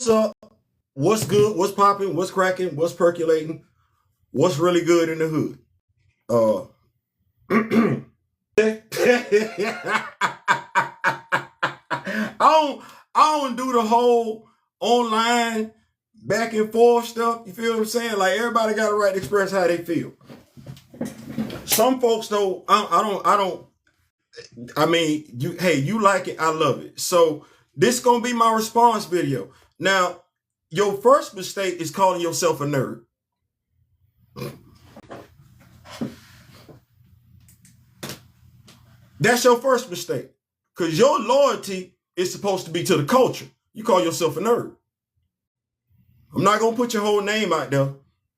up? What's good? What's popping? What's cracking? What's percolating? What's really good in the hood? I don't do the whole online back and forth stuff. You feel what I'm saying? Like, everybody got a right to express how they feel. Some folks though, I mean, you like it, I love it. So this gonna be my response video. Now, your first mistake is calling yourself a nerd. That's your first mistake. Because your loyalty is supposed to be to the culture. You call yourself a nerd. I'm not going to put your whole name out there,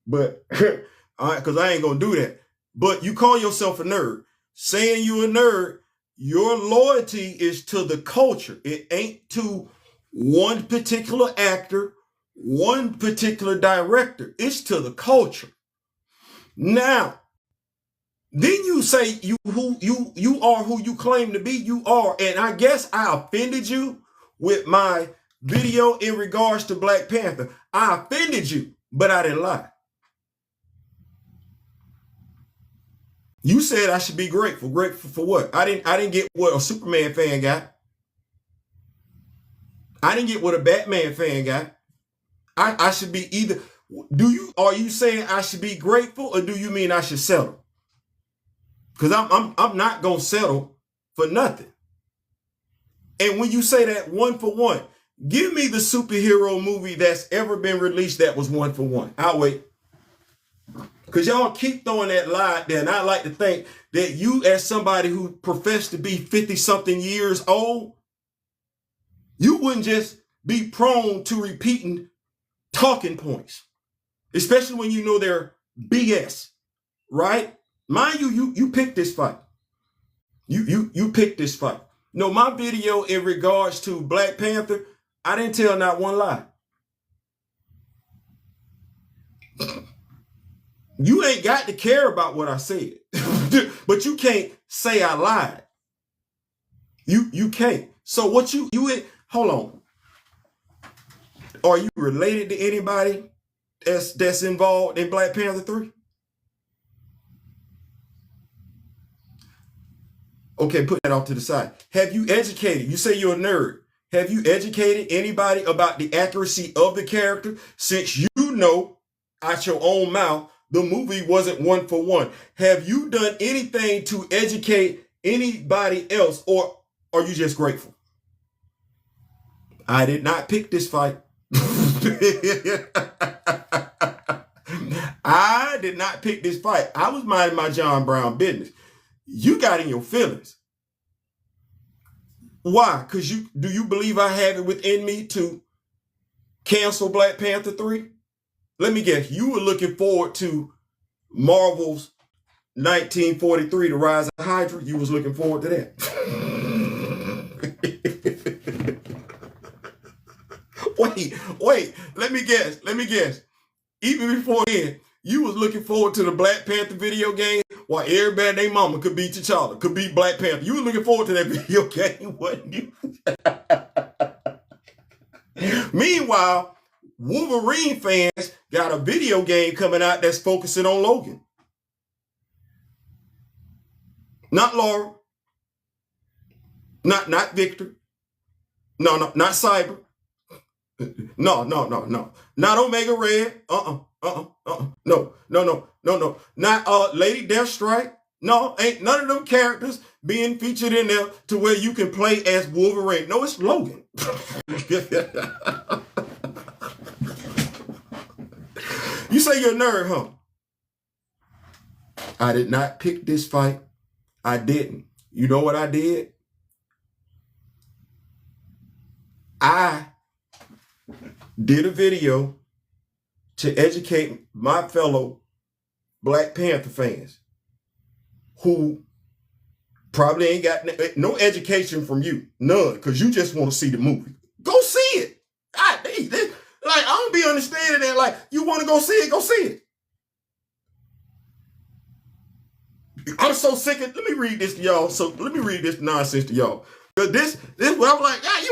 but because I ain't going to do that. But you call yourself a nerd. Saying you a nerd, your loyalty is to the culture. It ain't to one particular actor, one particular director. It's to the culture. Now, then you say you are who you claim to be. You are. And I guess I offended you with my video in regards to Black Panther. I offended you, but I didn't lie. You said I should be grateful. Grateful for what? I didn't get what a Superman fan got. I didn't get what a Batman fan got. I should be either. Are you saying I should be grateful, or do you mean I should settle? Because I'm not gonna settle for nothing. And when you say that one for one, give me the superhero movie that's ever been released that was one for one. I'll wait. Because y'all keep throwing that lie out there, and I like to think that you, as somebody who professed to be 50-something years old, you wouldn't just be prone to repeating talking points, especially when you know they're BS, right? Mind you, you picked this fight. You picked this fight. No, my video in regards to Black Panther, I didn't tell not one lie. You ain't got to care about what I said, but you can't say I lied. You can't. So what hold on. Are you related to anybody that's involved in Black Panther 3? Okay, put that off to the side. Have you educated? You say you're a nerd. Have you educated anybody about the accuracy of the character? Since you know out your own mouth the movie wasn't one for one. Have you done anything to educate anybody else, or are you just grateful? I did not pick this fight. I did not pick this fight. I was minding my John Brown business. You got in your feelings. Why? Because do you believe I have it within me to cancel Black Panther 3? Let me guess. You were looking forward to Marvel's 1943, The Rise of Hydra. You was looking forward to that. Wait. Let me guess. Even before then, you was looking forward to the Black Panther video game while everybody and their mama could be T'Challa, could be Black Panther. You was looking forward to that video game, wasn't you? Meanwhile, Wolverine fans got a video game coming out that's focusing on Logan. Not Laura. Not Victor. No, not Cyber. No. Not Omega Red. No. Not Lady Deathstrike. No, ain't none of them characters being featured in there to where you can play as Wolverine. No, it's Logan. You say you're a nerd, huh? I did not pick this fight. I didn't. You know what I did? I did a video to educate my fellow Black Panther fans who probably ain't got no education from you. None, because you just want to see the movie. Go see it. I don't be understanding that. Like, you want to go see it, go see it. I'm so sick of, let me read this to y'all. So let me read this nonsense to y'all. This what I'm like, yeah,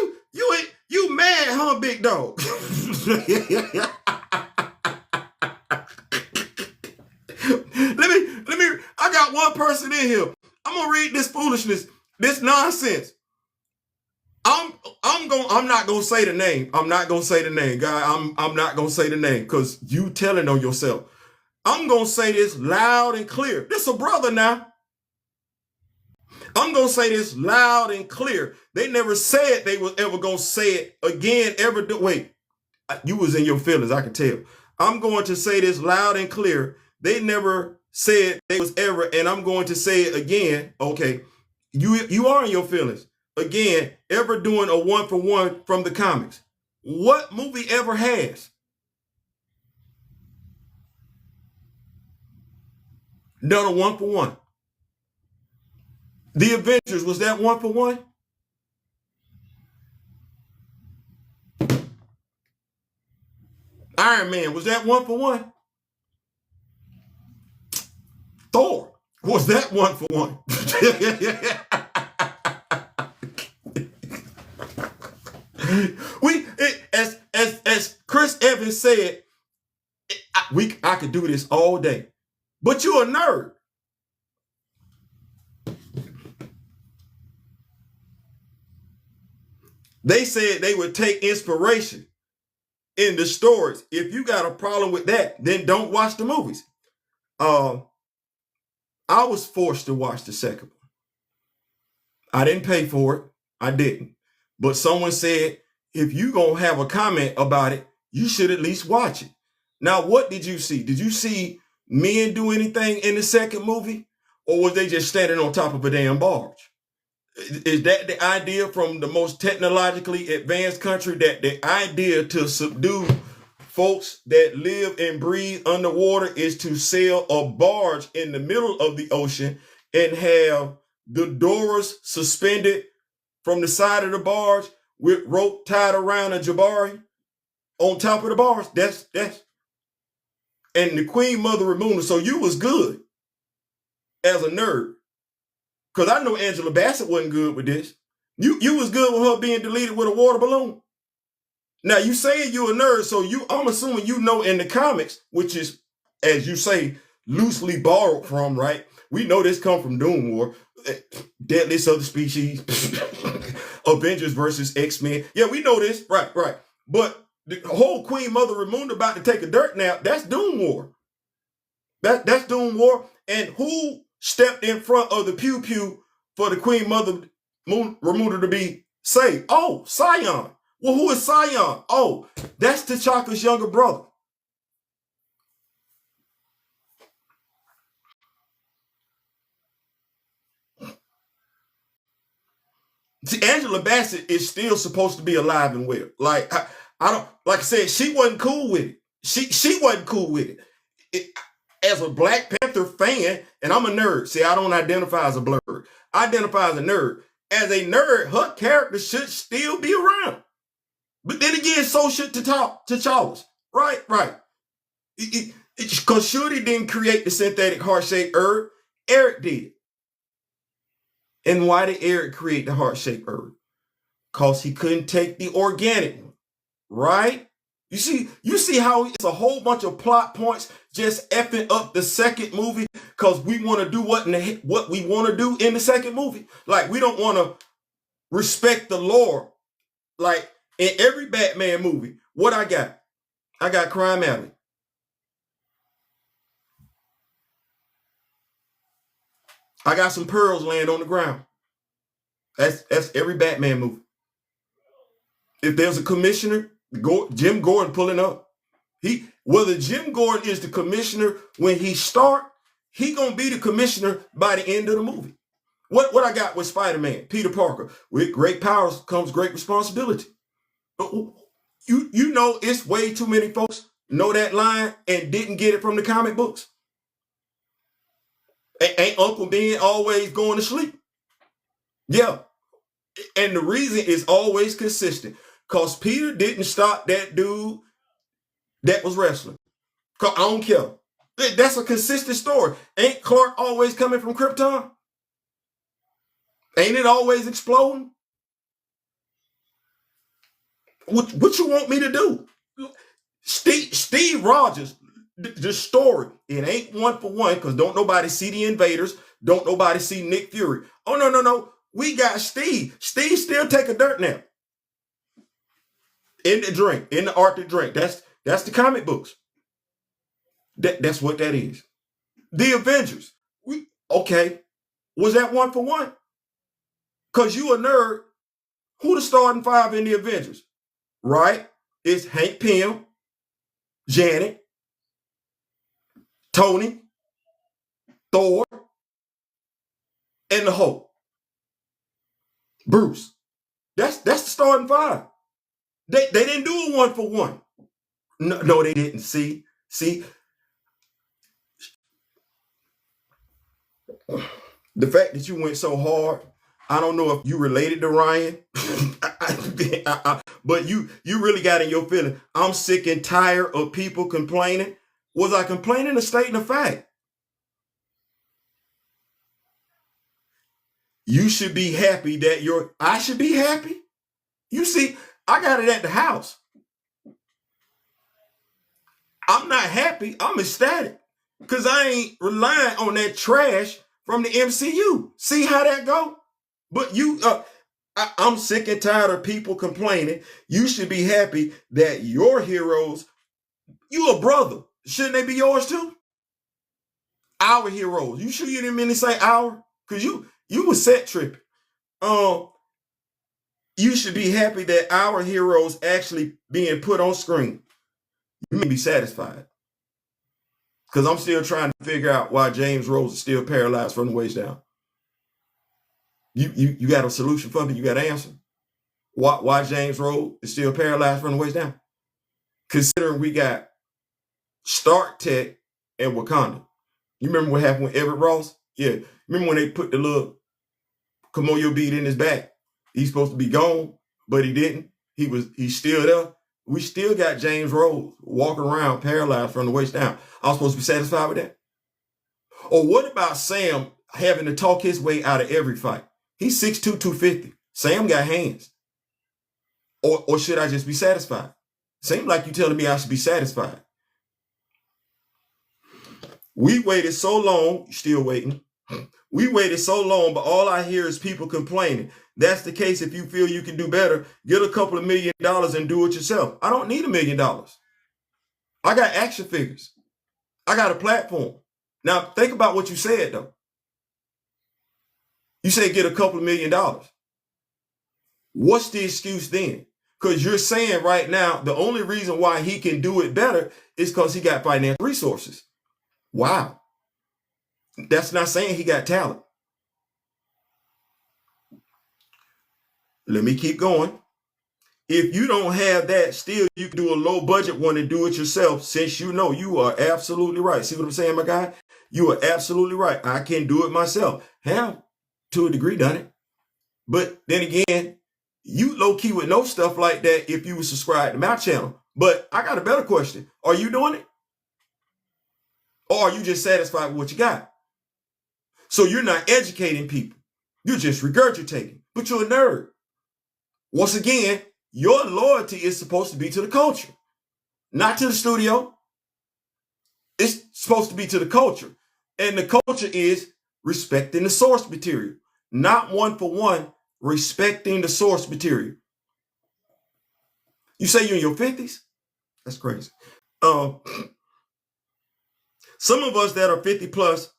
You mad, huh, big dog? let me, I got one person in here. I'm gonna read this foolishness, this nonsense. I'm not gonna say the name. I'm not gonna say the name, guy. I'm not gonna say the name because you telling on yourself. I'm gonna say this loud and clear. This a brother now. I'm gonna say this loud and clear. They never said they was ever gonna say it again. Wait, you was in your feelings. I can tell. I'm going to say this loud and clear. They never said they was ever, and I'm going to say it again. Okay, you are in your feelings again. Ever doing a 1-for-1 from the comics? What movie ever has done a 1-for-1? The Avengers, was that 1-for-1? Iron Man, was that 1-for-1? Thor, was that 1-for-1? As Chris Evans said, I could do this all day. But you're a nerd. They said they would take inspiration in the stories. If you got a problem with that, then don't watch the movies. I was forced to watch the second one. I didn't pay for it. I didn't. But someone said, if you gonna have a comment about it, you should at least watch it. Now, what did you see? Did you see men do anything in the second movie? Or was they just standing on top of a damn barge? Is that the idea from the most technologically advanced country, that the idea to subdue folks that live and breathe underwater is to sail a barge in the middle of the ocean and have the doors suspended from the side of the barge with rope tied around a jabari on top of the barge? That's and the Queen Mother Ramuna. So you was good as a nerd. Because I know Angela Bassett wasn't good with this. You was good with her being deleted with a water balloon. Now, you saying you a nerd, so I'm assuming you know in the comics, which is, as you say, loosely borrowed from, right? We know this come from Doom War, Deadliest of the Species, Avengers versus X-Men. Yeah, we know this, right. But the whole Queen Mother Ramunda about to take a dirt nap, that's Doom War. That's Doom War. And who stepped in front of the pew pew for the Queen Mother Ramunda to be saved? Oh, Sion. Well, who is Sion? Oh, that's T'Chaka's younger brother. See, Angela Bassett is still supposed to be alive and well. Like, I don't, like I said, she wasn't cool with it. She wasn't cool with it. As a Black Panther fan, and I'm a nerd. See, I don't identify as a blurred. I identify as a nerd. As a nerd, her character should still be around. But then again, so should T'Challa's. Right. Because Shuri didn't create the synthetic heart-shaped herb. Eric did. And why did Eric create the heart-shaped herb? Because he couldn't take the organic one. Right? You see how it's a whole bunch of plot points just effing up the second movie because we want to do what we want to do in the second movie. Like, we don't want to respect the lore. Like, in every Batman movie, what I got Crime Alley. I got some pearls laying on the ground. That's every Batman movie. If there's a commissioner, Jim Gordon pulling up. Whether Jim Gordon is the commissioner when he start, he gonna be the commissioner by the end of the movie. What I got with Spider-Man, Peter Parker, with great powers comes great responsibility. You know, it's way too many folks know that line and didn't get it from the comic books. Ain't Uncle Ben always going to sleep? Yeah. And the reason is always consistent. Because Peter didn't stop that dude that was wrestling. I don't care. That's a consistent story. Ain't Clark always coming from Krypton? Ain't it always exploding? What you want me to do? Steve Rogers, the story, it ain't one for one because don't nobody see the Invaders. Don't nobody see Nick Fury. Oh, no. We got Steve. Steve still take a dirt nap in the drink, in the Arctic drink. That's the comic books. That's what that is. The Avengers. Okay. Was that one for one? Because you a nerd. Who the starting five in the Avengers? Right? It's Hank Pym, Janet, Tony, Thor, and the Hulk. Bruce. That's the starting five. They didn't do a one for one. No, they didn't. See, the fact that you went so hard, I don't know if you related to Ryan, but you really got in your feeling. I'm sick and tired of people complaining. Was I complaining or stating a fact? You should be happy that I should be happy. You see, I got it at the house. I'm not happy. I'm ecstatic because I ain't relying on that trash from the MCU. See how that go? But I'm sick and tired of people complaining. You should be happy that your heroes, you a brother. Shouldn't they be yours too? Our heroes. You sure you didn't mean to say our? Because you was set tripping. You should be happy that our heroes actually being put on screen. You may be satisfied. Because I'm still trying to figure out why James Rose is still paralyzed from the waist down. You got a solution for me? You got an answer? Why James Rose is still paralyzed from the waist down? Considering we got Stark Tech and Wakanda. You remember what happened with Everett Ross? Yeah. Remember when they put the little Kimoyo bead in his back? He's supposed to be gone, but he didn't. He's still there. We still got James Rose walking around paralyzed from the waist down. I was supposed to be satisfied with that? Or what about Sam having to talk his way out of every fight? He's 6'2", 250. Sam got hands. Or should I just be satisfied? Seems like you telling me I should be satisfied. We waited so long, still waiting. We waited so long, but all I hear is people complaining. That's the case. If you feel you can do better, get a couple of $1 million and do it yourself. I don't need $1 million. I got action figures. I got a platform. Now, think about what you said, though. You said get a couple of $1 million. What's the excuse then? Because you're saying right now, the only reason why he can do it better is because he got financial resources. Wow. That's not saying he got talent. Let me keep going. If you don't have that, still you can do a low budget one and do it yourself, since you know you are absolutely right. See what I'm saying, my guy? You are absolutely right. I can do it myself. Have, to a degree, done it. But then again, you low-key would know stuff like that if you were subscribed to my channel. But I got a better question. Are you doing it? Or are you just satisfied with what you got? So you're not educating people. You're just regurgitating. But you're a nerd. Once again, your loyalty is supposed to be to the culture, not to the studio. It's supposed to be to the culture. And the culture is respecting the source material, not one for one, respecting the source material. You say you're in your 50s? That's crazy. Some of us that are 50 plus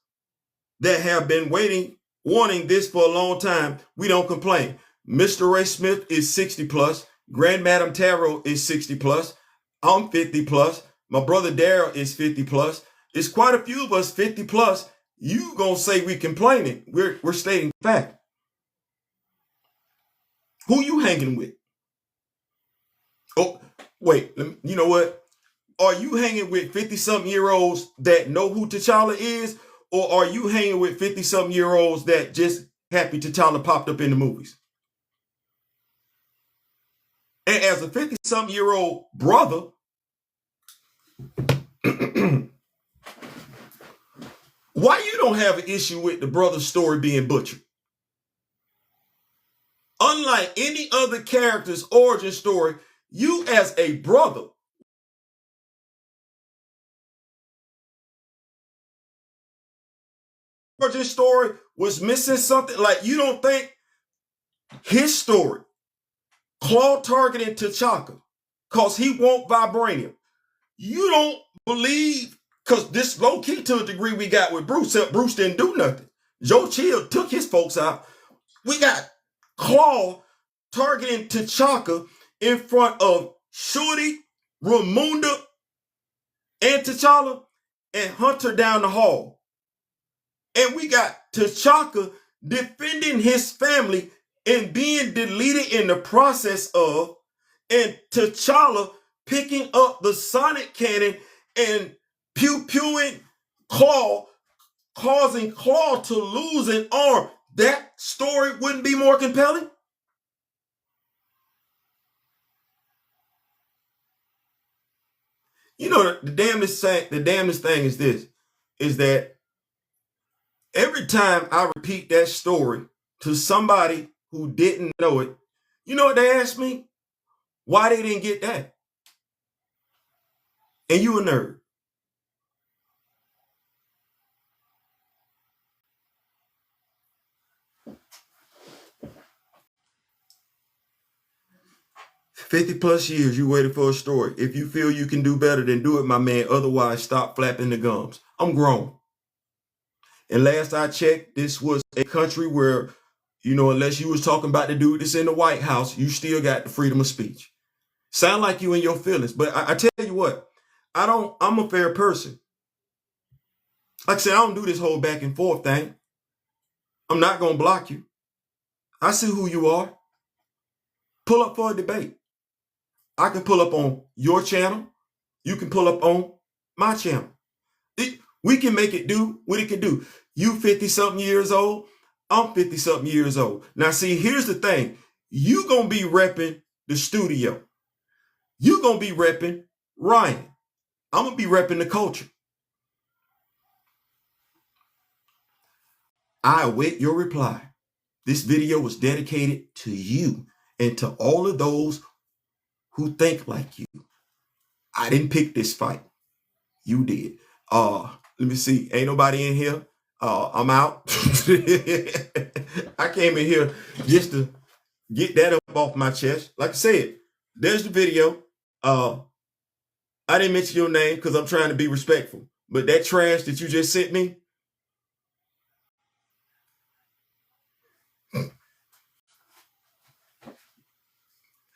that have been wanting this for a long time, we don't complain. Mr. Ray Smith is 60 plus. Grand Madam Tarot is 60 plus. I'm 50 plus. My brother Daryl is 50 plus. It's quite a few of us 50 plus. You gonna say we complaining. We're stating fact. Who you hanging with? Oh, wait, you know what? Are you hanging with 50-something-year-olds that know who T'Challa is? Or are you hanging with 50-something-year-olds that just happy T'Challa popped up in the movies? And as a 50-something-year-old brother, why you don't have an issue with the brother's story being butchered? Unlike any other character's origin story, You as a brother, this story was missing something. Like, you don't think his story, Claw targeting T'Chaka, because he want vibranium. You don't believe, because this low key to a degree we got with Bruce, except Bruce didn't do nothing. Joe Chill took his folks out. We got Claw targeting T'Chaka in front of Shorty, Ramunda, and T'Challa, and Hunter down the hall. And we got T'Chaka defending his family and being deleted in the process of, and T'Challa picking up the sonic cannon and pew-pewing Claw, causing Claw to lose an arm. That story wouldn't be more compelling? You know, the damnedest thing is this, is that every time I repeat that story to somebody who didn't know it, you know what they ask me? Why they didn't get that? And you a nerd. +50 years you waited for a story. If you feel you can do better, then do it, my man. Otherwise, stop flapping the gums. I'm grown. And last I checked, this was a country where, you know, unless you was talking about the dude that's in the White House, you still got the freedom of speech. Sound like you in your feelings. But I tell you what, I'm a fair person. Like I said, I don't do this whole back and forth thing. I'm not going to block you. I see who you are. Pull up for a debate. I can pull up on your channel. You can pull up on my channel. We can make it do what it can do. You 50-something years old. I'm 50-something years old. Now, see, here's the thing. You going to be repping the studio. You going to be repping Ryan. I'm going to be repping the culture. I await your reply. This video was dedicated to you and to all of those who think like you. I didn't pick this fight. You did. Let me see. Ain't nobody in here. I'm out. I came in here just to get that up off my chest. Like I said, there's the video. I didn't mention your name because I'm trying to be respectful. But that trash that you just sent me,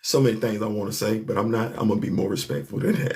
so many things I want to say, but I'm not. I'm going to be more respectful than that.